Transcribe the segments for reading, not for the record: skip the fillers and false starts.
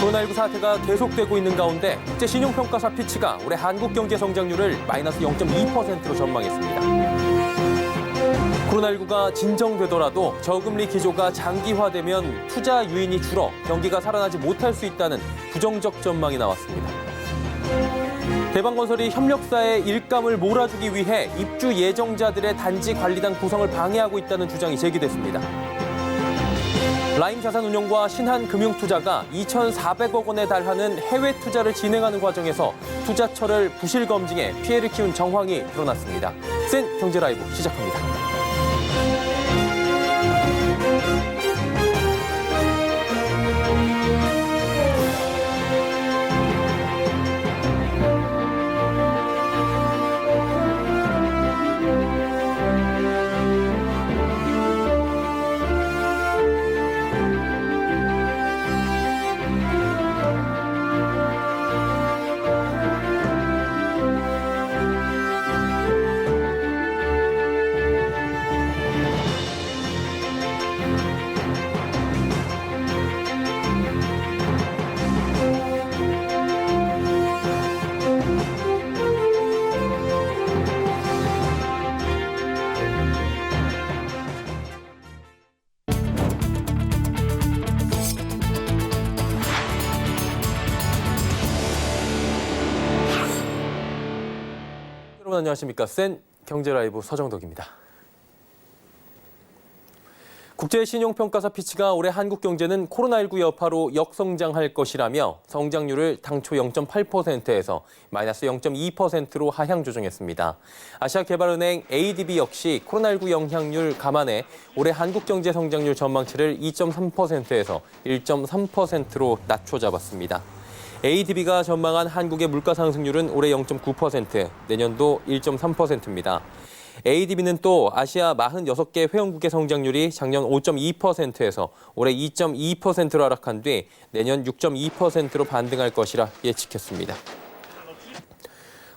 코로나19 사태가 계속되고 있는 가운데 국제신용평가사 피치가 올해 한국 경제 성장률을 마이너스 0.2%로 전망했습니다. 코로나19가 진정되더라도 저금리 기조가 장기화되면 투자 유인이 줄어 경기가 살아나지 못할 수 있다는 부정적 전망이 나왔습니다. 대방건설이 협력사의 일감을 몰아주기 위해 입주 예정자들의 단지 관리단 구성을 방해하고 있다는 주장이 제기됐습니다. 라임자산운용과 신한금융투자가 2,400억 원에 달하는 해외 투자를 진행하는 과정에서 투자처를 부실 검증해 피해를 키운 정황이 드러났습니다. 센 경제라이브 시작합니다. 여러분 안녕하십니까? 센 경제라이브 서정덕입니다. 국제신용평가사 피치가 올해 한국 경제는 코로나19 여파로 역성장할 것이라며 성장률을 당초 0.8%에서 마이너스 0.2%로 하향 조정했습니다. 아시아개발은행 ADB 역시 코로나19 영향률 감안해 올해 한국 경제 성장률 전망치를 2.3%에서 1.3%로 낮춰 잡았습니다. ADB가 전망한 한국의 물가 상승률은 올해 0.9%, 내년도 1.3%입니다. ADB는 또 아시아 46개 회원국의 성장률이 작년 5.2%에서 올해 2.2%로 하락한 뒤 내년 6.2%로 반등할 것이라 예측했습니다.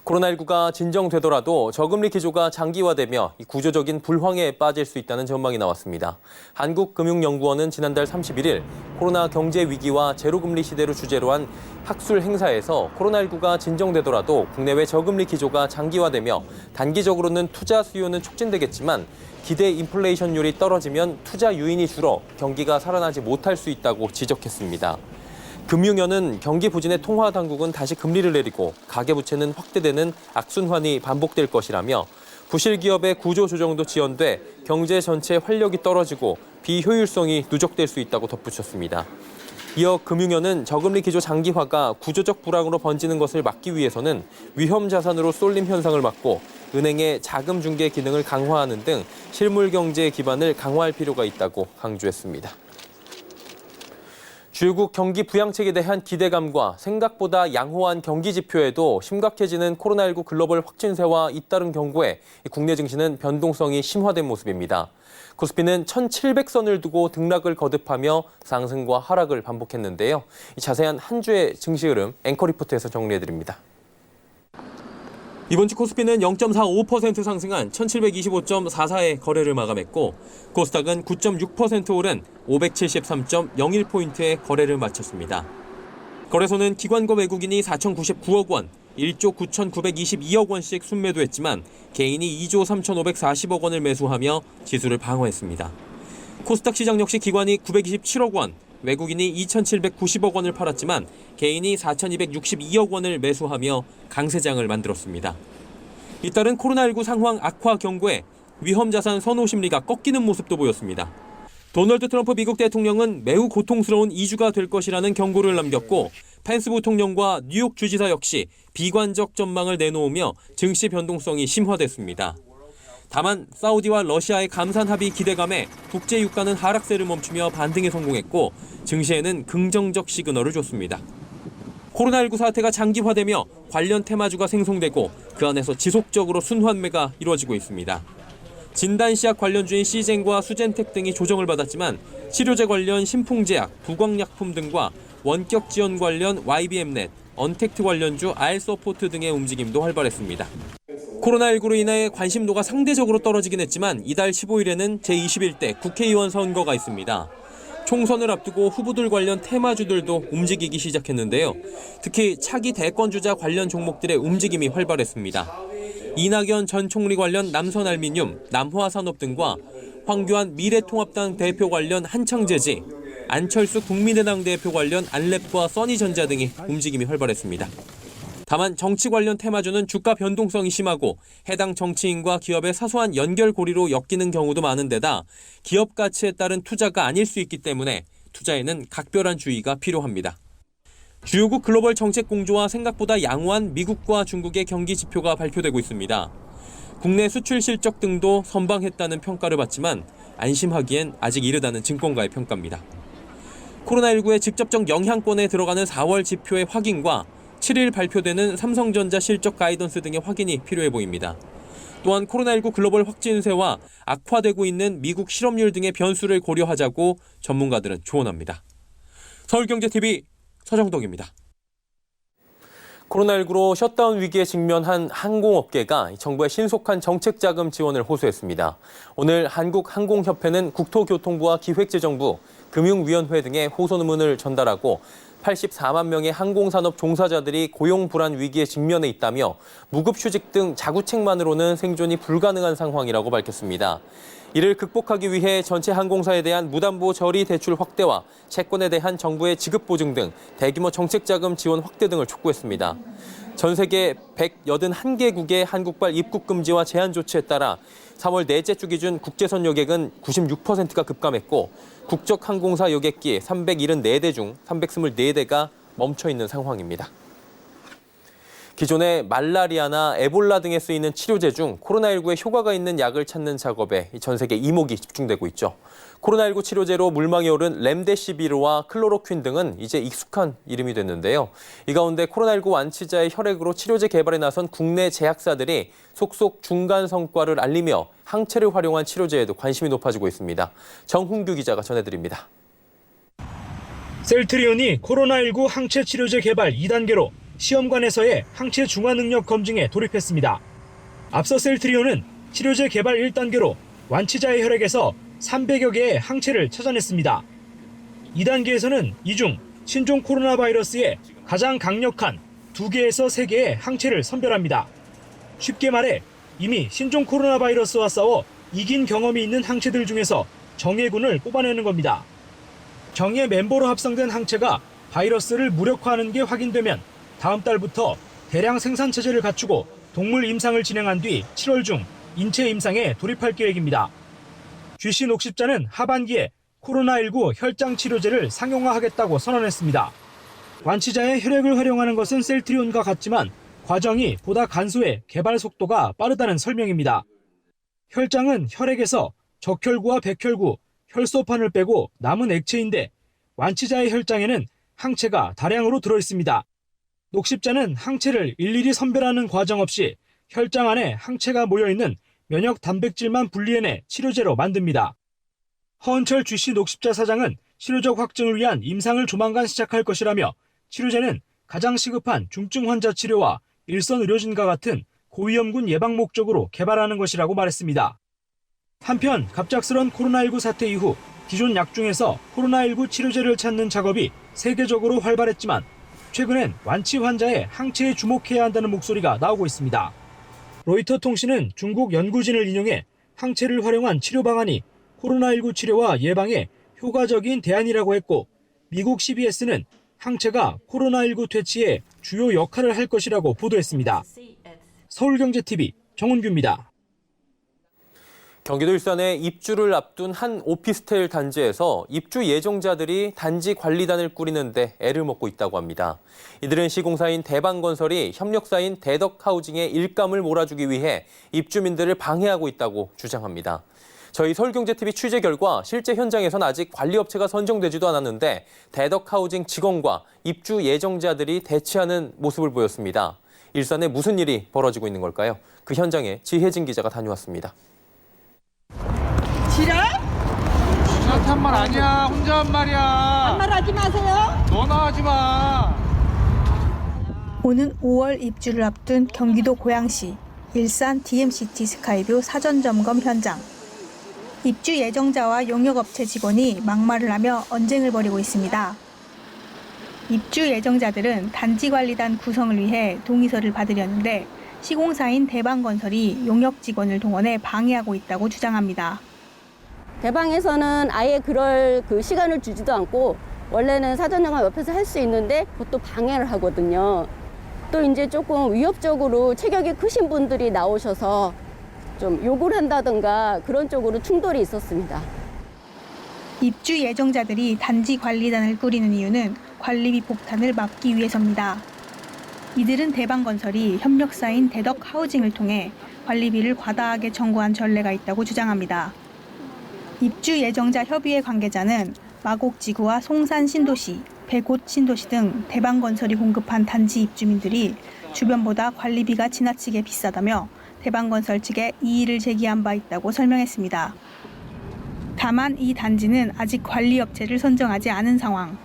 코로나19가 진정되더라도 저금리 기조가 장기화되며 구조적인 불황에 빠질 수 있다는 전망이 나왔습니다. 한국금융연구원은 지난달 31일 코로나 경제 위기와 제로금리 시대로 주제로 한 학술 행사에서 코로나19가 진정되더라도 국내외 저금리 기조가 장기화되며 단기적으로는 투자 수요는 촉진되겠지만 기대 인플레이션율이 떨어지면 투자 유인이 줄어 경기가 살아나지 못할 수 있다고 지적했습니다. 금융연은 경기 부진의 통화 당국은 다시 금리를 내리고 가계부채는 확대되는 악순환이 반복될 것이라며 부실 기업의 구조 조정도 지연돼 경제 전체 활력이 떨어지고 비효율성이 누적될 수 있다고 덧붙였습니다. 이어 금융연은 저금리 기조 장기화가 구조적 불황으로 번지는 것을 막기 위해서는 위험 자산으로 쏠림 현상을 막고 은행의 자금 중개 기능을 강화하는 등 실물 경제 기반을 강화할 필요가 있다고 강조했습니다. 주요국 경기 부양책에 대한 기대감과 생각보다 양호한 경기 지표에도 심각해지는 코로나19 글로벌 확진세와 잇따른 경고에 국내 증시는 변동성이 심화된 모습입니다. 코스피는 1,700선을 두고 등락을 거듭하며 상승과 하락을 반복했는데요. 자세한 한 주의 증시 흐름 앵커 리포트에서 정리해드립니다. 이번 주 코스피는 0.45% 상승한 1725.44의 거래를 마감했고 코스닥은 9.6% 오른 573.01포인트의 거래를 마쳤습니다. 거래소는 기관과 외국인이 4,099억 원, 1조 9,922억 원씩 순매도했지만 개인이 2조 3,540억 원을 매수하며 지수를 방어했습니다. 코스닥 시장 역시 기관이 927억 원, 외국인이 2,790억 원을 팔았지만 개인이 4,262억 원을 매수하며 강세장을 만들었습니다. 잇따른 코로나19 상황 악화 경고에 위험자산 선호 심리가 꺾이는 모습도 보였습니다. 도널드 트럼프 미국 대통령은 매우 고통스러운 2주가 될 것이라는 경고를 남겼고 펜스 부통령과 뉴욕 주지사 역시 비관적 전망을 내놓으며 증시 변동성이 심화됐습니다. 다만 사우디와 러시아의 감산 합의 기대감에 국제 유가는 하락세를 멈추며 반등에 성공했고 증시에는 긍정적 시그널을 줬습니다. 코로나19 사태가 장기화되며 관련 테마주가 생성되고 그 안에서 지속적으로 순환매가 이루어지고 있습니다. 진단시약 관련주인 시젠과 수젠텍 등이 조정을 받았지만 치료제 관련 신풍제약, 부광약품 등과 원격 지원 관련 YBM넷, 언택트 관련주 알서포트 등의 움직임도 활발했습니다. 코로나19로 인해 관심도가 상대적으로 떨어지긴 했지만 이달 15일에는 제21대 국회의원 선거가 있습니다. 총선을 앞두고 후보들 관련 테마주들도 움직이기 시작했는데요. 특히 차기 대권주자 관련 종목들의 움직임이 활발했습니다. 이낙연 전 총리 관련 남선알미늄, 남화산업 등과 황교안 미래통합당 대표 관련 한창제지, 안철수 국민의당 대표 관련 안랩과 써니전자 등의 움직임이 활발했습니다. 다만 정치 관련 테마주는 주가 변동성이 심하고 해당 정치인과 기업의 사소한 연결고리로 엮이는 경우도 많은 데다 기업 가치에 따른 투자가 아닐 수 있기 때문에 투자에는 각별한 주의가 필요합니다. 주요국 글로벌 정책 공조와 생각보다 양호한 미국과 중국의 경기 지표가 발표되고 있습니다. 국내 수출 실적 등도 선방했다는 평가를 받지만 안심하기엔 아직 이르다는 증권가의 평가입니다. 코로나19의 직접적 영향권에 들어가는 4월 지표의 확인과 7일 발표되는 삼성전자 실적 가이던스 등의 확인이 필요해 보입니다. 또한 코로나19 글로벌 확진세와 악화되고 있는 미국 실업률 등의 변수를 고려하자고 전문가들은 조언합니다. 서울경제TV 서정덕입니다. 코로나19로 셧다운 위기에 직면한 항공업계가 정부의 신속한 정책자금 지원을 호소했습니다. 오늘 한국항공협회는 국토교통부와 기획재정부, 금융위원회 등의 호소문을 전달하고 84만 명의 항공산업 종사자들이 고용 불안 위기에 직면해 있다며 무급휴직 등 자구책만으로는 생존이 불가능한 상황이라고 밝혔습니다. 이를 극복하기 위해 전체 항공사에 대한 무담보 저리 대출 확대와 채권에 대한 정부의 지급 보증 등 대규모 정책자금 지원 확대 등을 촉구했습니다. 전 세계 181개국의 한국발 입국 금지와 제한 조치에 따라 3월 넷째 주 기준 국제선 여객은 96%가 급감했고 국적 항공사 여객기 374대 중 324대가 멈춰 있는 상황입니다. 기존의 말라리아나 에볼라 등에 쓰이는 치료제 중 코로나19에 효과가 있는 약을 찾는 작업에 전 세계 이목이 집중되고 있죠. 코로나19 치료제로 물망에 오른 렘데시비르와 클로로퀸 등은 이제 익숙한 이름이 됐는데요. 이 가운데 코로나19 완치자의 혈액으로 치료제 개발에 나선 국내 제약사들이 속속 중간 성과를 알리며 항체를 활용한 치료제에도 관심이 높아지고 있습니다. 정훈규 기자가 전해드립니다. 셀트리온이 코로나19 항체 치료제 개발 2단계로 시험관에서의 항체 중화 능력 검증에 돌입했습니다. 앞서 셀트리온은 치료제 개발 1단계로 완치자의 혈액에서 300여 개의 항체를 찾아냈습니다. 2단계에서는 이 중 신종 코로나 바이러스의 가장 강력한 2개에서 3개의 항체를 선별합니다. 쉽게 말해 이미 신종 코로나 바이러스와 싸워 이긴 경험이 있는 항체들 중에서 정예군을 뽑아내는 겁니다. 정예 멤버로 합성된 항체가 바이러스를 무력화하는 게 확인되면 다음 달부터 대량 생산 체제를 갖추고 동물 임상을 진행한 뒤 7월 중 인체 임상에 돌입할 계획입니다. GC 녹십자는 하반기에 코로나19 혈장 치료제를 상용화하겠다고 선언했습니다. 완치자의 혈액을 활용하는 것은 셀트리온과 같지만 과정이 보다 간소해 개발 속도가 빠르다는 설명입니다. 혈장은 혈액에서 적혈구와 백혈구, 혈소판을 빼고 남은 액체인데 완치자의 혈장에는 항체가 다량으로 들어있습니다. 녹십자는 항체를 일일이 선별하는 과정 없이 혈장 안에 항체가 모여있는 면역 단백질만 분리해내 치료제로 만듭니다. 허은철 GC 녹십자 사장은 치료적 확증을 위한 임상을 조만간 시작할 것이라며 치료제는 가장 시급한 중증 환자 치료와 일선 의료진과 같은 고위험군 예방 목적으로 개발하는 것이라고 말했습니다. 한편 갑작스런 코로나19 사태 이후 기존 약 중에서 코로나19 치료제를 찾는 작업이 세계적으로 활발했지만 최근엔 완치 환자의 항체에 주목해야 한다는 목소리가 나오고 있습니다. 로이터 통신은 중국 연구진을 인용해 항체를 활용한 치료 방안이 코로나19 치료와 예방에 효과적인 대안이라고 했고 미국 CBS는 항체가 코로나19 퇴치에 주요 역할을 할 것이라고 보도했습니다. 서울경제TV 정훈규입니다. 경기도 일산에 입주를 앞둔 한 오피스텔 단지에서 입주 예정자들이 단지 관리단을 꾸리는데 애를 먹고 있다고 합니다. 이들은 시공사인 대방건설이 협력사인 대덕하우징에 일감을 몰아주기 위해 입주민들을 방해하고 있다고 주장합니다. 저희 서울경제TV 취재 결과 실제 현장에선 아직 관리업체가 선정되지도 않았는데 대덕하우징 직원과 입주 예정자들이 대치하는 모습을 보였습니다. 일산에 무슨 일이 벌어지고 있는 걸까요? 그 현장에 지혜진 기자가 다녀왔습니다. 지랄? 지랄한 말 아니야. 혼자 한 말이야. 반말하지 마세요. 너나 하지 마. 오는 5월 입주를 앞둔 경기도 고양시 일산 DMCT 스카이뷰 사전 점검 현장. 입주 예정자와 용역업체 직원이 막말을 하며 언쟁을 벌이고 있습니다. 입주 예정자들은 단지관리단 구성을 위해 동의서를 받으려는데 시공사인 대방건설이 용역 직원을 동원해 방해하고 있다고 주장합니다. 대방에서는 아예 그럴 시간을 주지도 않고 원래는 사전영업 옆에서 할 수 있는데 그것도 방해를 하거든요. 또 이제 조금 위협적으로 체격이 크신 분들이 나오셔서 좀 욕을 한다든가 그런 쪽으로 충돌이 있었습니다. 입주 예정자들이 단지 관리단을 꾸리는 이유는 관리비 폭탄을 막기 위해서입니다. 이들은 대방건설이 협력사인 대덕하우징을 통해 관리비를 과다하게 청구한 전례가 있다고 주장합니다. 입주 예정자 협의회 관계자는 마곡지구와 송산 신도시, 백옷 신도시 등 대방건설이 공급한 단지 입주민들이 주변보다 관리비가 지나치게 비싸다며 대방건설 측에 이의를 제기한 바 있다고 설명했습니다. 다만 이 단지는 아직 관리업체를 선정하지 않은 상황.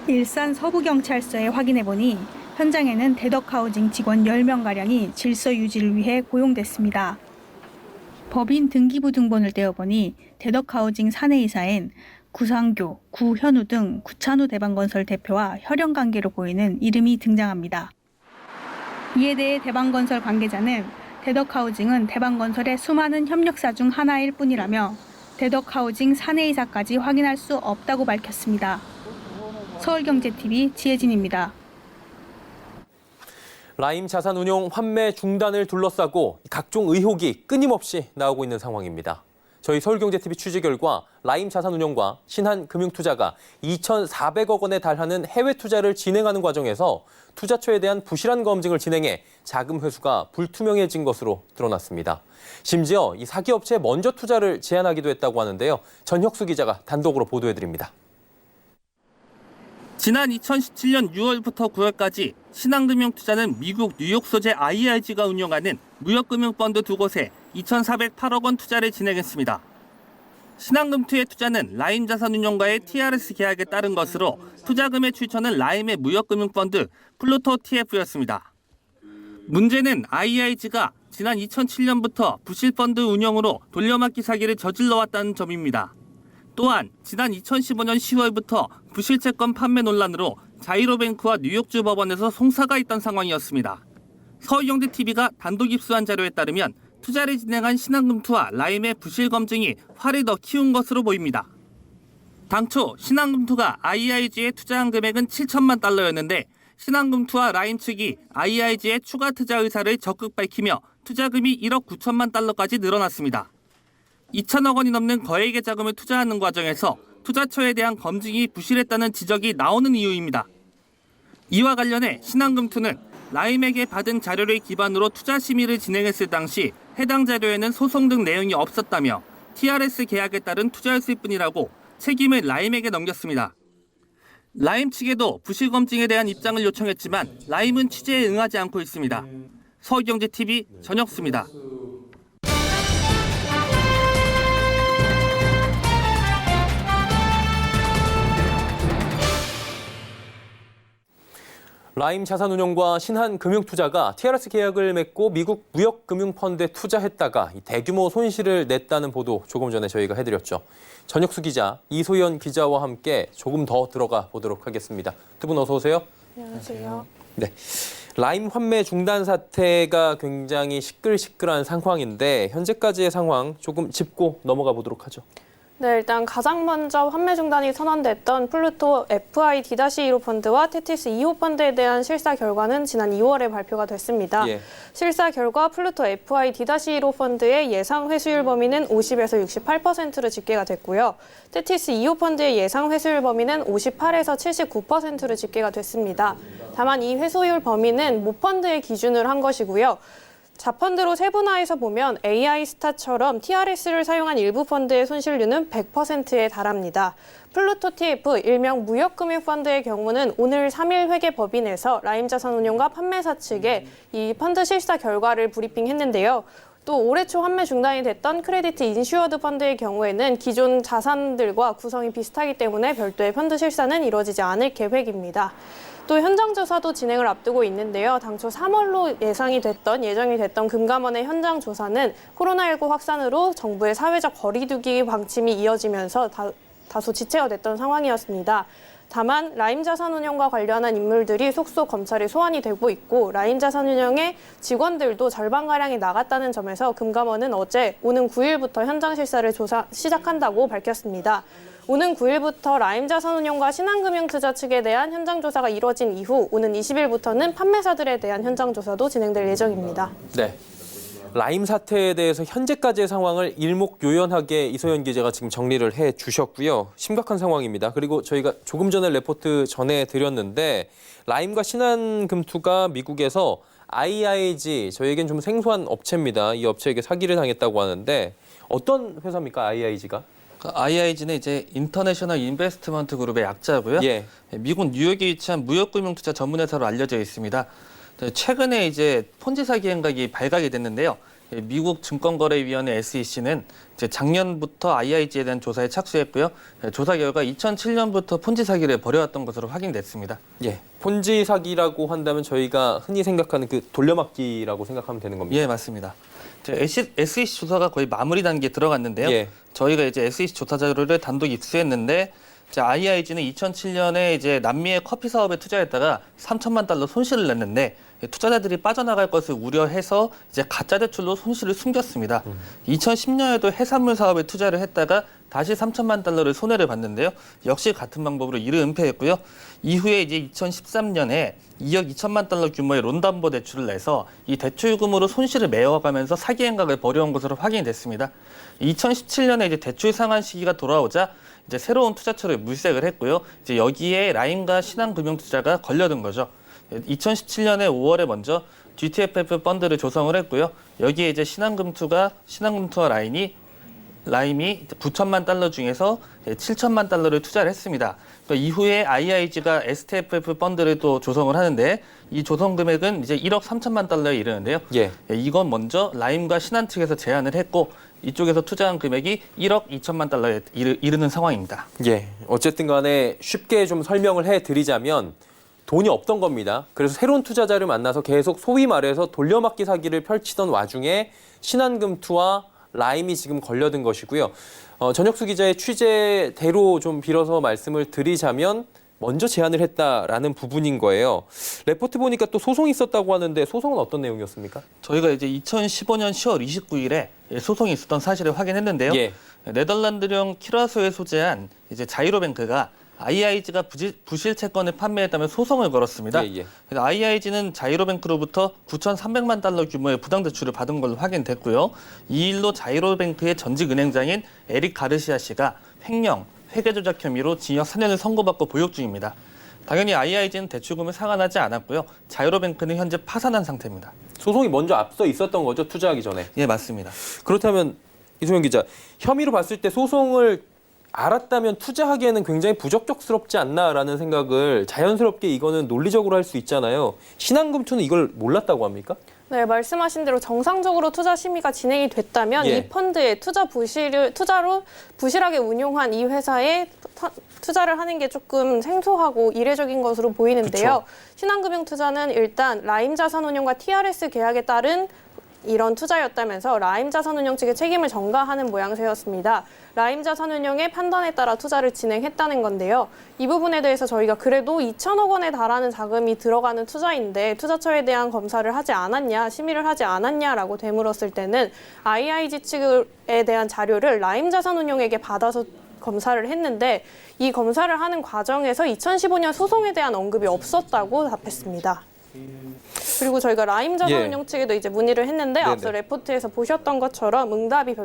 일산 서부경찰서에 확인해보니 현장에는 대덕하우징 직원 10명가량이 질서 유지를 위해 고용됐습니다. 법인 등기부 등본을 떼어보니 대덕하우징 사내이사엔 구상교, 구현우 등 구찬우 대방건설 대표와 혈연관계로 보이는 이름이 등장합니다. 이에 대해 대방건설 관계자는 대덕하우징은 대방건설의 수많은 협력사 중 하나일 뿐이라며 대덕하우징 사내이사까지 확인할 수 없다고 밝혔습니다. 서울경제TV 지혜진입니다. 라임 자산운용 환매 중단을 둘러싸고 각종 의혹이 끊임없이 나오고 있는 상황입니다. 저희 서울경제TV 취재 결과 라임 자산운용과 신한금융투자가 2,400억 원에 달하는 해외 투자를 진행하는 과정에서 투자처에 대한 부실한 검증을 진행해 자금 회수가 불투명해진 것으로 드러났습니다. 심지어 이 사기업체에 먼저 투자를 제안하기도 했다고 하는데요. 전혁수 기자가 단독으로 보도해드립니다. 지난 2017년 6월부터 9월까지 신한금융투자는 미국 뉴욕 소재 IRG가 운영하는 무역금융펀드 두 곳에 2,408억 원 투자를 진행했습니다. 신한금투의 투자는 라임 자산운용과의 TRS 계약에 따른 것으로 투자금의 출처는 라임의 무역금융펀드 플루토 TF였습니다. 문제는 IRG가 지난 2007년부터 부실펀드 운영으로 돌려막기 사기를 저질러왔다는 점입니다. 또한 지난 2015년 10월부터 부실채권 판매 논란으로 자이로뱅크와 뉴욕주 법원에서 송사가 있던 상황이었습니다. 서울경제TV가 단독 입수한 자료에 따르면 투자를 진행한 신한금투와 라임의 부실 검증이 화를 더 키운 것으로 보입니다. 당초 신한금투가 IRG에 투자한 금액은 7천만 달러였는데 신한금투와 라임 측이 IRG의 추가 투자 의사를 적극 밝히며 투자금이 1억 9천만 달러까지 늘어났습니다. 2천억 원이 넘는 거액의 자금을 투자하는 과정에서 투자처에 대한 검증이 부실했다는 지적이 나오는 이유입니다. 이와 관련해 신한금투는 라임에게 받은 자료를 기반으로 투자 심의를 진행했을 당시 해당 자료에는 소송 등 내용이 없었다며 TRS 계약에 따른 투자였을 뿐이라고 책임을 라임에게 넘겼습니다. 라임 측에도 부실 검증에 대한 입장을 요청했지만 라임은 취재에 응하지 않고 있습니다. 서울경제TV 전혁수입니다. 라임 자산운용과 신한금융투자가 TRS 계약을 맺고 미국 무역금융펀드에 투자했다가 대규모 손실을 냈다는 보도 조금 전에 저희가 해드렸죠. 전혁수 기자, 이소연 기자와 함께 조금 더 들어가 보도록 하겠습니다. 두 분 어서 오세요. 안녕하세요. 네, 라임 환매 중단 사태가 굉장히 시끌시끌한 상황인데 현재까지의 상황 조금 짚고 넘어가 보도록 하죠. 네, 일단 가장 먼저 환매 중단이 선언됐던 플루토 FI-D-15 펀드와 테티스 2호 펀드에 대한 실사 결과는 지난 2월에 발표가 됐습니다. 예. 실사 결과 플루토 FI-D-15 펀드의 예상 회수율 범위는 50에서 68%로 집계가 됐고요. 테티스 2호 펀드의 예상 회수율 범위는 58에서 79%로 집계가 됐습니다. 다만 이 회수율 범위는 모펀드의 기준을 한 것이고요. 자펀드로 세분화해서 보면 AI스타처럼 TRS를 사용한 일부 펀드의 손실률은 100%에 달합니다. 플루토 TF, 일명 무역금융펀드의 경우는 오늘 3일 회계법인에서 라임자산운용과 판매사 측에 이 펀드 실사 결과를 브리핑했는데요. 또 올해 초 환매 중단이 됐던 크레디트 인슈어드 펀드의 경우에는 기존 자산들과 구성이 비슷하기 때문에 별도의 펀드 실사는 이루어지지 않을 계획입니다. 또 현장 조사도 진행을 앞두고 있는데요. 당초 3월로 예정이 됐던 금감원의 현장 조사는 코로나19 확산으로 정부의 사회적 거리두기 방침이 이어지면서 다소 지체가 됐던 상황이었습니다. 다만 라임 자산운용과 관련한 인물들이 속속 검찰에 소환이 되고 있고 라임 자산운용의 직원들도 절반가량이 나갔다는 점에서 금감원은 어제 오는 9일부터 현장 실사를 시작한다고 밝혔습니다. 오는 9일부터 라임 자산운용과 신한금융투자 측에 대한 현장 조사가 이뤄진 이후 오는 20일부터는 판매사들에 대한 현장 조사도 진행될 예정입니다. 네. 라임 사태에 대해서 현재까지의 상황을 일목요연하게 이소연 기자가 지금 정리를 해 주셨고요. 심각한 상황입니다. 그리고 저희가 조금 전에 레포트 전해드렸는데 라임과 신한금투가 미국에서 IIG, 저희에겐 좀 생소한 업체입니다. 이 업체에게 사기를 당했다고 하는데 어떤 회사입니까, IIG가? IIG는 이제 인터내셔널 인베스트먼트 그룹의 약자고요. 예. 미국 뉴욕에 위치한 무역금융투자 전문회사로 알려져 있습니다. 최근에 이제 폰지 사기 행각이 발각이 됐는데요. 미국 증권거래위원회 SEC는 이제 작년부터 IIG에 대한 조사에 착수했고요. 조사 결과 2007년부터 폰지 사기를 벌여왔던 것으로 확인됐습니다. 예. 폰지 사기라고 한다면 저희가 흔히 생각하는 그 돌려막기라고 생각하면 되는 겁니다. 예, 맞습니다. SEC 조사가 거의 마무리 단계에 들어갔는데요. 예. 저희가 이제 SEC 조사 자료를 단독 입수했는데 IIG는 2007년에 이제 남미의 커피 사업에 투자했다가 3천만 달러 손실을 냈는데 투자자들이 빠져나갈 것을 우려해서 이제 가짜 대출로 손실을 숨겼습니다. 2010년에도 해산물 사업에 투자를 했다가 다시 3천만 달러를 손해를 봤는데요. 역시 같은 방법으로 이를 은폐했고요. 이후에 이제 2013년에 2억 2천만 달러 규모의 론담보 대출을 내서 이 대출금으로 손실을 메워가면서 사기 행각을 벌여온 것으로 확인이 됐습니다. 2017년에 이제 대출 상환 시기가 돌아오자 이제 새로운 투자처를 물색을 했고요. 이제 여기에 라임과 신한금융투자가 걸려든 거죠. 2017년에 5월에 먼저 GTFF 펀드를 조성을 했고요. 여기에 이제 신한금투와 라임이 9천만 달러 중에서 7천만 달러를 투자를 했습니다. 이후에 IIG가 STFF 펀드를 또 조성을 하는데 이 조성 금액은 이제 1억 3천만 달러에 이르는데요. 예. 이건 먼저 라임과 신한 측에서 제안을 했고 이쪽에서 투자한 금액이 1억 2천만 달러에 이르는 상황입니다. 예. 어쨌든 간에 쉽게 좀 설명을 해드리자면 돈이 없던 겁니다. 그래서 새로운 투자자를 만나서 계속 소위 말해서 돌려막기 사기를 펼치던 와중에 신한금투와 라임이 지금 걸려든 것이고요. 전혁수 기자의 취재대로 좀 빌어서 말씀을 드리자면 먼저 제안을 했다라는 부분인 거예요. 레포트 보니까 또 소송이 있었다고 하는데 소송은 어떤 내용이었습니까? 저희가 이제 2015년 10월 29일에 소송이 있었던 사실을 확인했는데요. 예. 네덜란드령 키라소에 소재한 이제 자이로뱅크가 IIG가 부실 채권을 판매했다며 소송을 걸었습니다. 예. 그래서 IIG는 자이로뱅크로부터 9,300만 달러 규모의 부당대출을 받은 걸로 확인됐고요. 이 일로 자이로뱅크의 전직 은행장인 에릭 가르시아 씨가 횡령, 회계조작 혐의로 징역 4년을 선고받고 보육 중입니다. 당연히 IIG는 대출금을 상환하지 않았고요. 자이로뱅크는 현재 파산한 상태입니다. 소송이 먼저 앞서 있었던 거죠, 투자하기 전에. 예, 맞습니다. 그렇다면 이소영 기자, 혐의로 봤을 때 소송을 알았다면 투자하기에는 굉장히 부적격스럽지 않나라는 생각을 자연스럽게 이거는 논리적으로 할 수 있잖아요. 신한금투는 이걸 몰랐다고 합니까? 네, 말씀하신 대로 정상적으로 투자 심의가 진행이 됐다면 예. 이 펀드에 투자로 부실하게 운용한 이 회사에 투자를 하는 게 조금 생소하고 이례적인 것으로 보이는데요. 그쵸. 신한금융투자는 일단 라임 자산운용과 TRS 계약에 따른 이런 투자였다면서 라임 자산운용 측의 책임을 전가하는 모양새였습니다. 라임 자산운용의 판단에 따라 투자를 진행했다는 건데요. 이 부분에 대해서 저희가 그래도 2천억 원에 달하는 자금이 들어가는 투자인데 투자처에 대한 검사를 하지 않았냐, 심의를 하지 않았냐라고 되물었을 때는 IIG 측에 대한 자료를 라임 자산운용에게 받아서 검사를 했는데 이 검사를 하는 과정에서 2015년 소송에 대한 언급이 없었다고 답했습니다. 그리고 저희가 라임 자산운용 측에도 이제 문의를 했는데 앞서 레포트에서 보셨던 것처럼 응답이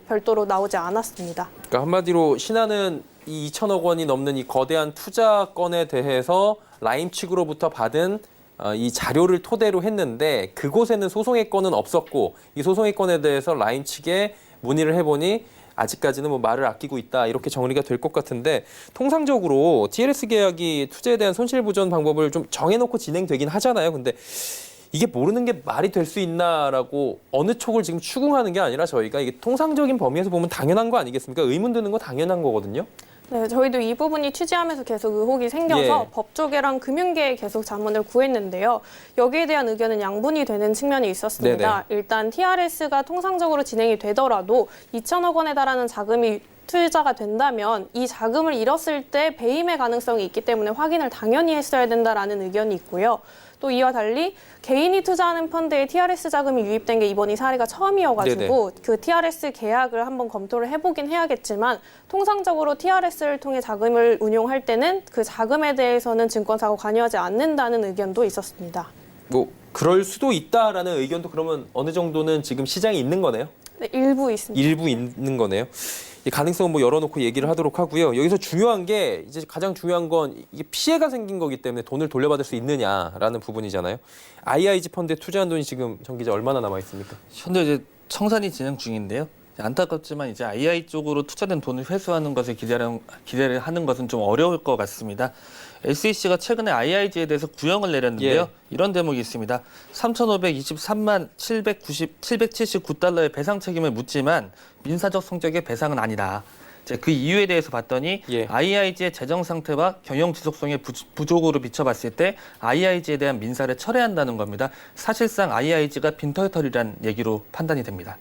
별도로 나오지 않았습니다. 그러니까 한마디로 신한은 이 2천억 원이 넘는 이 거대한 투자건에 대해서 라임 측으로부터 받은 이 자료를 토대로 했는데 그곳에는 소송의 건은 없었고 이 소송의 건에 대해서 라임 측에 문의를 해보니 아직까지는 뭐 말을 아끼고 있다 이렇게 정리가 될 것 같은데 통상적으로 TLS 계약이 투자에 대한 손실 보전 방법을 좀 정해놓고 진행되긴 하잖아요. 근데 이게 모르는 게 말이 될 수 있나라고 어느 쪽을 지금 추궁하는 게 아니라 저희가 이게 통상적인 범위에서 보면 당연한 거 아니겠습니까? 의문 드는 거 당연한 거거든요. 네, 저희도 이 부분이 취재하면서 계속 의혹이 생겨서 예. 법조계랑 금융계에 계속 자문을 구했는데요. 여기에 대한 의견은 양분이 되는 측면이 있었습니다. 일단 TRS가 통상적으로 진행이 되더라도 2천억 원에 달하는 자금이 투자가 된다면 이 자금을 잃었을 때 배임의 가능성이 있기 때문에 확인을 당연히 했어야 된다라는 의견이 있고요. 또 이와 달리 개인이 투자하는 펀드에 TRS 자금이 유입된 게 이번이 사례가 처음이어가지고 그 TRS 계약을 한번 검토를 해보긴 해야겠지만 통상적으로 TRS를 통해 자금을 운용할 때는 그 자금에 대해서는 증권사가 관여하지 않는다는 의견도 있었습니다. 뭐 그럴 수도 있다라는 의견도 그러면 어느 정도는 지금 시장에 있는 거네요? 네, 일부 있습니다. 일부 있는 거네요. 이 가능성은 뭐 열어놓고 얘기를 하도록 하고요. 여기서 중요한 게 이제 가장 중요한 건 이게 피해가 생긴 거기 때문에 돈을 돌려받을 수 있느냐라는 부분이잖아요. IIG 펀드에 투자한 돈이 지금 정 기자 얼마나 남아 있습니까? 현재 이제 청산이 진행 중인데요. 안타깝지만 이제 II 쪽으로 투자된 돈을 회수하는 것을 기대를 하는 것은 좀 어려울 것 같습니다. SEC가 최근에 IIG에 대해서 구형을 내렸는데요. 이런 대목이 있습니다. 3,523만 779달러의 배상 책임을 묻지만 민사적 성격의 배상은 아니다. 그 이유에 대해서 봤더니 IIG의 재정 상태와 경영 지속성의 부족으로 비춰봤을 때 IIG에 대한 민사를 철회한다는 겁니다. 사실상 IIG가 빈털터리란 얘기로 판단이 됩니다.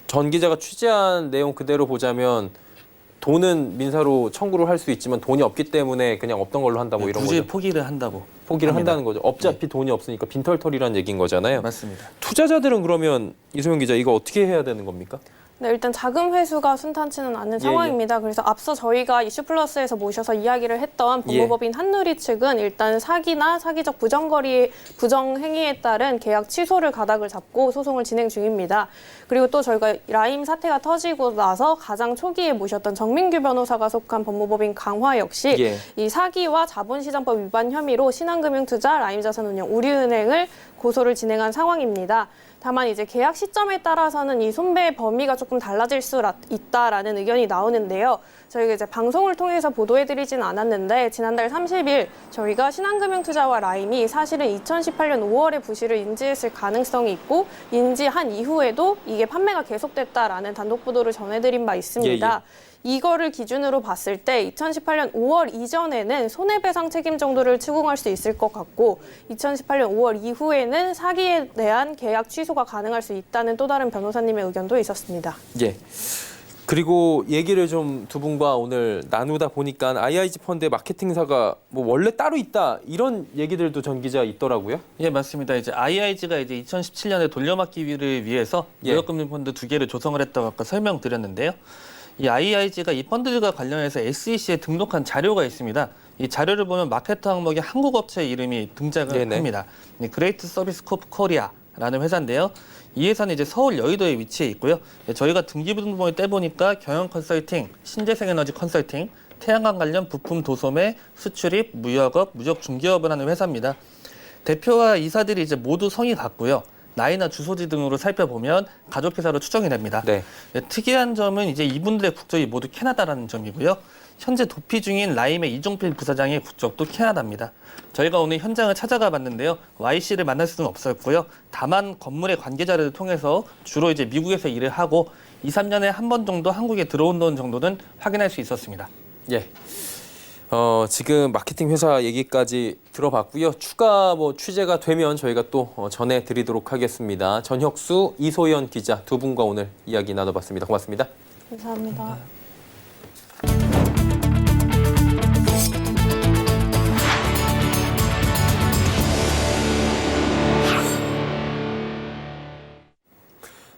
전 기자가 취재한 내용 그대로 보자면 돈은 민사로 청구를 할 수 있지만 돈이 없기 때문에 그냥 없던 걸로 한다 뭐 이런 굳이 거죠. 포기를 한다고. 포기를 합니다. 한다는 거죠. 어차피 돈이 없으니까 빈털터리란 얘기인 거잖아요. 맞습니다. 투자자들은 그러면 이소영 기자 이거 어떻게 해야 되는 겁니까? 네, 일단 자금 회수가 순탄치는 않은 상황입니다. 그래서 앞서 저희가 이슈플러스에서 모셔서 이야기를 했던 법무법인 한누리 측은 일단 사기나 사기적 부정행위에 따른 계약 취소를 가닥을 잡고 소송을 진행 중입니다. 그리고 또 저희가 라임 사태가 터지고 나서 가장 초기에 모셨던 정민규 변호사가 속한 법무법인 강화 역시 이 사기와 자본시장법 위반 혐의로 신한금융투자, 라임자산운용, 우리은행을 고소를 진행한 상황입니다. 다만 이제 계약 시점에 따라서는 이 손배의 범위가 조금 달라질 수 있다라는 의견이 나오는데요. 저희가 이제 방송을 통해서 보도해드리진 않았는데 지난달 30일 저희가 신한금융투자와 라임이 사실은 2018년 5월에 부실을 인지했을 가능성이 있고 인지한 이후에도 이게 판매가 계속됐다라는 단독 보도를 전해드린 바 있습니다. 이거를 기준으로 봤을 때 2018년 5월 이전에는 손해배상 책임 정도를 추궁할 수 있을 것 같고 2018년 5월 이후에는 사기에 대한 계약 취소가 가능할 수 있다는 또 다른 변호사님의 의견도 있었습니다. 그리고 얘기를 좀 두 분과 오늘 나누다 보니까 IIG 펀드의 마케팅사가 뭐 원래 따로 있다 이런 얘기들도 전 기자 있더라고요. 예, 맞습니다. 이제 IIG가 이제 2017년에 돌려막기를 위해서 무역금융펀드 2개를 조성을 했다고 아까 설명드렸는데요. 이 IIG가 이 펀드들과 관련해서 SEC에 등록한 자료가 있습니다. 이 자료를 보면 마케터 항목에 한국 업체 이름이 등장을 합니다. 그레이트 서비스 코프 코리아라는 회사인데요. 이 회사는 이제 서울 여의도에 위치해 있고요. 저희가 등기부등본을 떼보니까 경영 컨설팅, 신재생 에너지 컨설팅, 태양광 관련 부품 도소매, 수출입, 무역업, 무역 중개업을 하는 회사입니다. 대표와 이사들이 이제 모두 성이 같고요. 나이나 주소지 등으로 살펴보면 가족회사로 추정이 됩니다. 특이한 점은 이제 이분들의 국적이 모두 캐나다라는 점이고요. 현재 도피 중인 라임의 이종필 부사장의 국적도 캐나다입니다. 저희가 오늘 현장을 찾아가 봤는데요. Y씨를 만날 수는 없었고요. 다만 건물의 관계자를 통해서 주로 이제 미국에서 일을 하고 2, 3년에 한 번 정도 한국에 들어온다는 정도는 확인할 수 있었습니다. 지금 마케팅 회사 얘기까지 들어봤고요. 추가 취재가 되면 저희가 또 전해드리도록 하겠습니다. 전혁수, 이소연 기자 두 분과 오늘 이야기 나눠봤습니다. 고맙습니다. 감사합니다.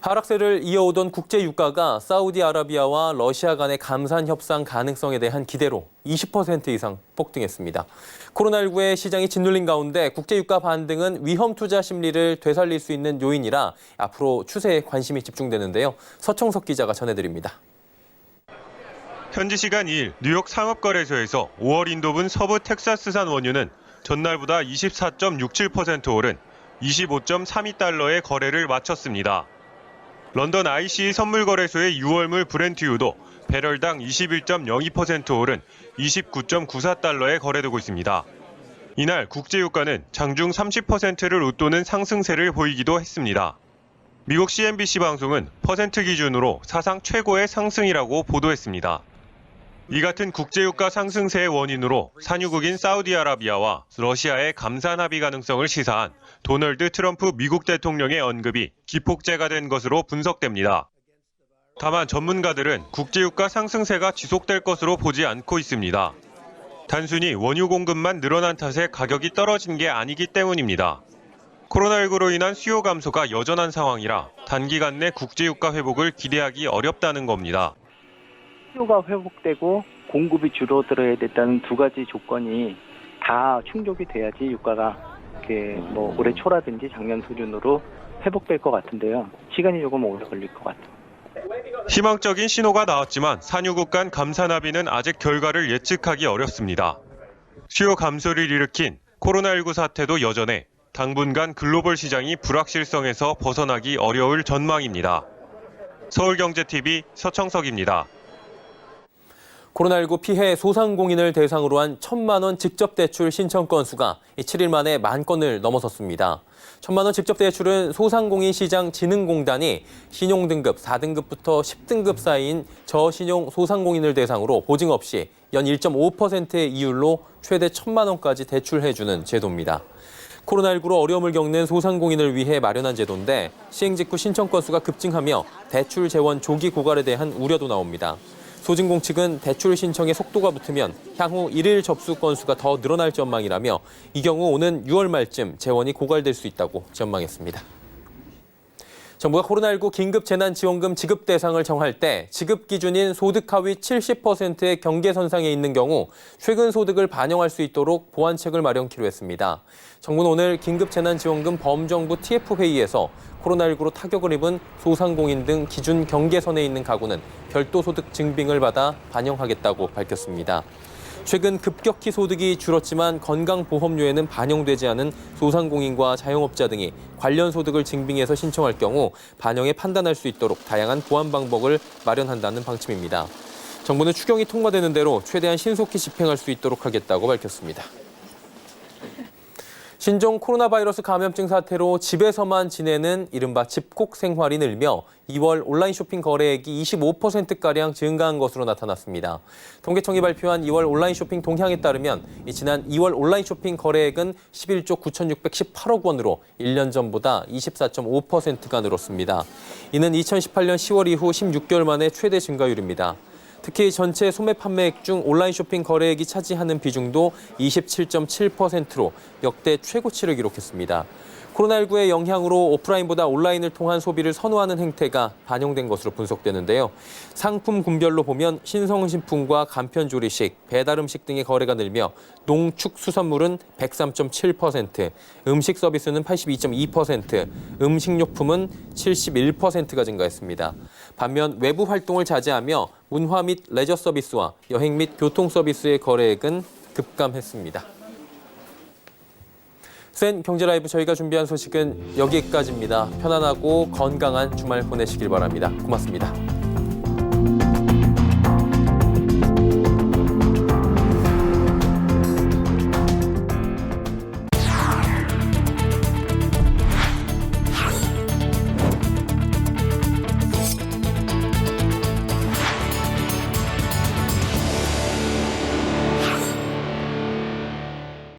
하락세를 이어오던 국제 유가가 사우디아라비아와 러시아 간의 감산 협상 가능성에 대한 기대로 20% 이상 폭등했습니다. 코로나19의 시장이 짓눌린 가운데 국제 유가 반등은 위험 투자 심리를 되살릴 수 있는 요인이라 앞으로 추세에 관심이 집중되는데요. 서청석 기자가 전해드립니다. 현지 시간 2일 뉴욕 상업거래소에서 5월 인도분 서부 텍사스산 원유는 전날보다 24.67% 오른 25.32달러의 거래를 마쳤습니다. 런던 ICE 선물거래소의 6월물 브렌트유도 배럴당 21.02% 오른 29.94달러에 거래되고 있습니다. 이날 국제유가는 장중 30%를 웃도는 상승세를 보이기도 했습니다. 미국 CNBC 방송은 퍼센트 기준으로 사상 최고의 상승이라고 보도했습니다. 이 같은 국제유가 상승세의 원인으로 산유국인 사우디아라비아와 러시아의 감산 합의 가능성을 시사한 도널드 트럼프 미국 대통령의 언급이 기폭제가 된 것으로 분석됩니다. 다만 전문가들은 국제유가 상승세가 지속될 것으로 보지 않고 있습니다. 단순히 원유 공급만 늘어난 탓에 가격이 떨어진 게 아니기 때문입니다. 코로나19로 인한 수요 감소가 여전한 상황이라 단기간 내 국제유가 회복을 기대하기 어렵다는 겁니다. 수요가 회복되고 공급이 줄어들어야 됐다는 두 가지 조건이 다 충족이 돼야지 유가가 이렇게 올해 초라든지 작년 수준으로 회복될 것 같은데요. 시간이 조금 오래 걸릴 것 같아요. 희망적인 신호가 나왔지만 산유국 간 감산 합의는 아직 결과를 예측하기 어렵습니다. 수요 감소를 일으킨 코로나19 사태도 여전해 당분간 글로벌 시장이 불확실성에서 벗어나기 어려울 전망입니다. 서울경제TV 서청석입니다. 코로나19 피해 소상공인을 대상으로 한 1,000만 원 직접 대출 신청 건수가 7일 만에 10,000건을 넘어섰습니다. 1,000만 원 직접 대출은 소상공인 시장 진흥공단이 신용등급 4등급부터 10등급 사이인 저신용 소상공인을 대상으로 보증 없이 연 1.5%의 이율로 최대 1,000만 원까지 대출해주는 제도입니다. 코로나19로 어려움을 겪는 소상공인을 위해 마련한 제도인데 시행 직후 신청 건수가 급증하며 대출 재원 조기 고갈에 대한 우려도 나옵니다. 소진공 측은 대출 신청에 속도가 붙으면 향후 1일 접수 건수가 더 늘어날 전망이라며 이 경우 오는 6월 말쯤 재원이 고갈될 수 있다고 전망했습니다. 정부가 코로나19 긴급재난지원금 지급 대상을 정할 때 지급 기준인 소득 하위 70%의 경계선상에 있는 경우 최근 소득을 반영할 수 있도록 보완책을 마련키로 했습니다. 정부는 오늘 긴급재난지원금 범정부 TF회의에서 코로나19로 타격을 입은 소상공인 등 기준 경계선에 있는 가구는 별도 소득 증빙을 받아 반영하겠다고 밝혔습니다. 최근 급격히 소득이 줄었지만 건강보험료에는 반영되지 않은 소상공인과 자영업자 등이 관련 소득을 증빙해서 신청할 경우 반영에 판단할 수 있도록 다양한 보완 방법을 마련한다는 방침입니다. 정부는 추경이 통과되는 대로 최대한 신속히 집행할 수 있도록 하겠다고 밝혔습니다. 신종 코로나 바이러스 감염증 사태로 집에서만 지내는 이른바 집콕 생활이 늘며 2월 온라인 쇼핑 거래액이 25%가량 증가한 것으로 나타났습니다. 통계청이 발표한 2월 온라인 쇼핑 동향에 따르면 지난 2월 온라인 쇼핑 거래액은 11조 9,618억 원으로 1년 전보다 24.5%가 늘었습니다. 이는 2018년 10월 이후 16개월 만에 최대 증가율입니다. 특히 전체 소매 판매액 중 온라인 쇼핑 거래액이 차지하는 비중도 27.7%로 역대 최고치를 기록했습니다. 코로나19의 영향으로 오프라인보다 온라인을 통한 소비를 선호하는 행태가 반영된 것으로 분석되는데요. 상품 군별로 보면 신성식품과 간편조리식, 배달음식 등의 거래가 늘며 농축수산물은 103.7%, 음식 서비스는 82.2%, 음식료품은 71%가 증가했습니다. 반면 외부 활동을 자제하며 문화 및 레저 서비스와 여행 및 교통 서비스의 거래액은 급감했습니다. 센 경제라이브 저희가 준비한 소식은 여기까지입니다. 편안하고 건강한 주말 보내시길 바랍니다. 고맙습니다.